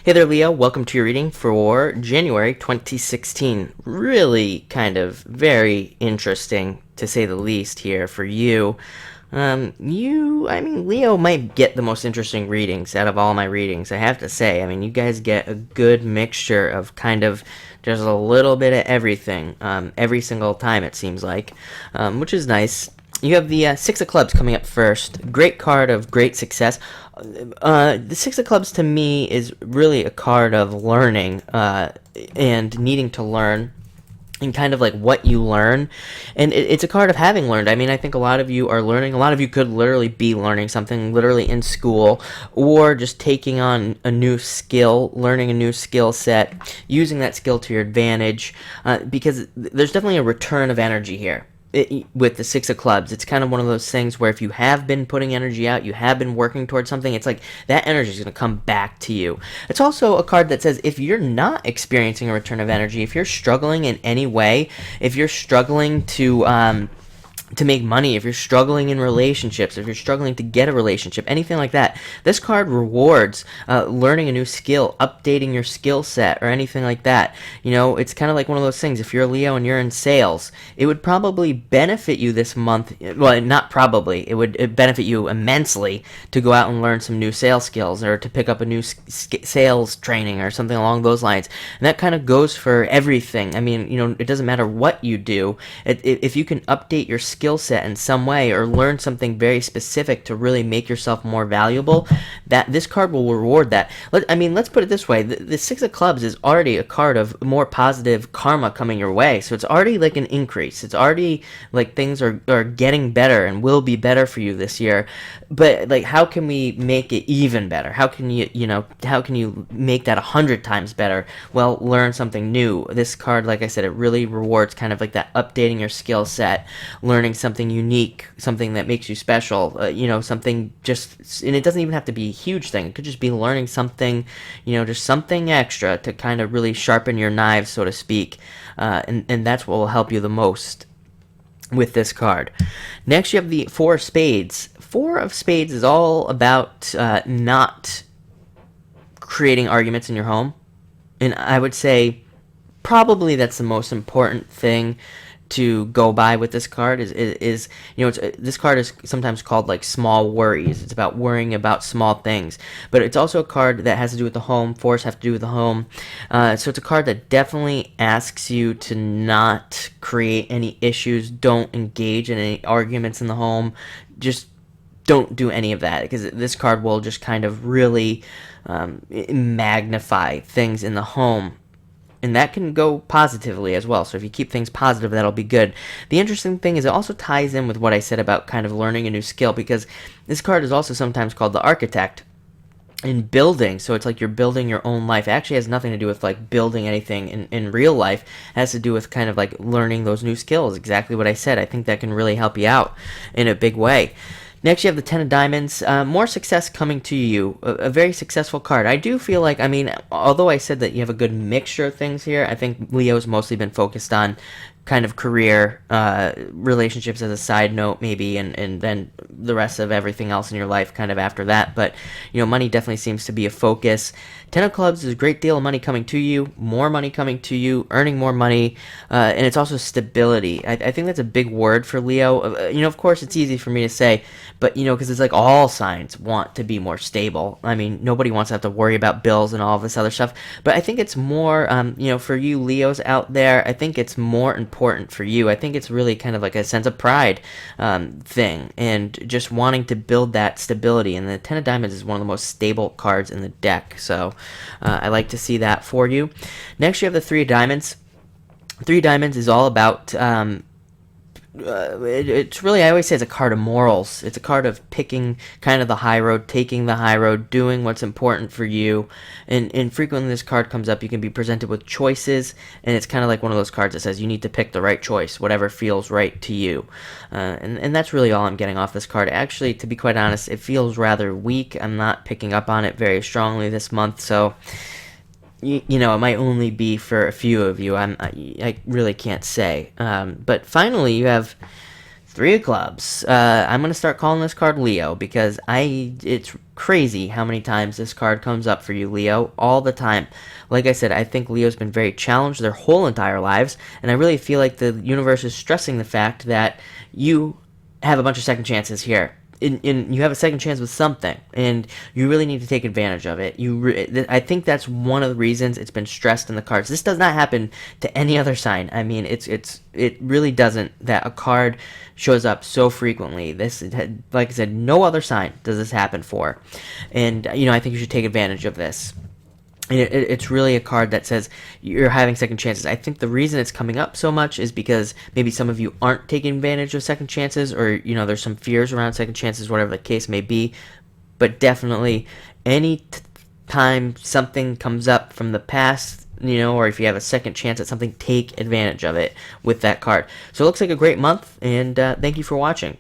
Hey there, Leo. Welcome to your reading for January 2016. Really kind of very interesting, to say the least, here for you. Leo might get the most interesting readings out of all my readings, I have to say. I mean, you guys get a good mixture of kind of just a little bit of everything, every single time, it seems like, which is nice. You have the Six of Clubs coming up first. Great card of great success. The Six of Clubs to me is really a card of learning and needing to learn and kind of like what you learn. And it's a card of having learned. I mean, I think a lot of you are learning. A lot of you could literally be learning something literally in school or just taking on a new skill, learning a new skill set, using that skill to your advantage because there's definitely a return of energy here with the Six of Clubs. It's kind of one of those things where if you have been putting energy out, you have been working towards something, it's like that energy is going to come back to you. It's also a card that says if you're not experiencing a return of energy, if you're struggling in any way, if you're struggling to make money, if you're struggling in relationships, if you're struggling to get a relationship, anything like that, this card rewards learning a new skill, updating your skill set, or anything like that. You know, it's kind of like one of those things. If you're a Leo and you're in sales, it would probably benefit you this month. Well, not probably. It would benefit you immensely to go out and learn some new sales skills or to pick up a new sales training or something along those lines. And that kind of goes for everything. I mean, you know, it doesn't matter what you do. If you can update your skill set in some way or learn something very specific to really make yourself more valuable, that this card will reward that. Let's put it this way. The Six of Clubs is already a card of more positive karma coming your way, so it's already like an increase. It's already like things are getting better and will be better for you this year. But like, how can we make it even better? How can you make that 100 times better? Well, learn something new. This card, like I said, it really rewards kind of like that updating your skill set, learning something unique, something that makes you special, something just, and it doesn't even have to be a huge thing. It could just be learning something, just something extra to kind of really sharpen your knives, so to speak, and that's what will help you the most with this card. Next, you have the Four of Spades. Four of Spades is all about not creating arguments in your home, and I would say probably that's the most important thing to go by with this card is this card is sometimes called like small worries. It's about worrying about small things, but it's also a card that has to do with the home. Fours have to do with the home, so it's a card that definitely asks you to not create any issues. Don't engage in any arguments in the home. Just don't do any of that, because this card will just kind of really magnify things in the home. And that can go positively as well. So if you keep things positive, that'll be good. The interesting thing is it also ties in with what I said about kind of learning a new skill, because this card is also sometimes called the Architect in building. So it's like you're building your own life. It actually has nothing to do with like building anything in real life. It has to do with kind of like learning those new skills. Exactly what I said. I think that can really help you out in a big way. Next, you have the Ten of Diamonds. More success coming to you. A very successful card. I do feel like, although I said that you have a good mixture of things here, I think Leo's mostly been focused on kind of career, relationships as a side note maybe, and then the rest of everything else in your life kind of after that. But, money definitely seems to be a focus. Ten of Clubs is a great deal of money coming to you, more money coming to you, earning more money, and it's also stability. I think that's a big word for Leo. Of course, it's easy for me to say, but, because it's like all signs want to be more stable. I mean, nobody wants to have to worry about bills and all of this other stuff, but I think it's more, for you Leos out there, I think it's more important for you. I think it's really kind of like a sense of pride thing, and just wanting to build that stability, and the Ten of Diamonds is one of the most stable cards in the deck, so I like to see that for you. Next, you have the Three of Diamonds. Three of Diamonds is all about it's really, I always say, it's a card of morals. It's a card of picking kind of the high road, taking the high road, doing what's important for you. And frequently this card comes up, you can be presented with choices, and it's kind of like one of those cards that says you need to pick the right choice, whatever feels right to you. And that's really all I'm getting off this card. Actually, to be quite honest, it feels rather weak. I'm not picking up on it very strongly this month, so it might only be for a few of you. I really can't say. But finally, you have Three of clubs. I'm gonna start calling this card Leo because it's crazy how many times this card comes up for you, Leo, all the time. Like I said, I think Leo's been very challenged their whole entire lives, and I really feel like the universe is stressing the fact that you have a bunch of second chances here. You have a second chance with something, and you really need to take advantage of it. I think that's one of the reasons it's been stressed in the cards. This does not happen to any other sign. I mean, it really doesn't, that a card shows up so frequently. Like I said, no other sign does this happen for, and I think you should take advantage of this. It's really a card that says you're having second chances. I think the reason it's coming up so much is because maybe some of you aren't taking advantage of second chances, or there's some fears around second chances, whatever the case may be. But definitely, any time something comes up from the past, or if you have a second chance at something, take advantage of it with that card. So it looks like a great month, and thank you for watching.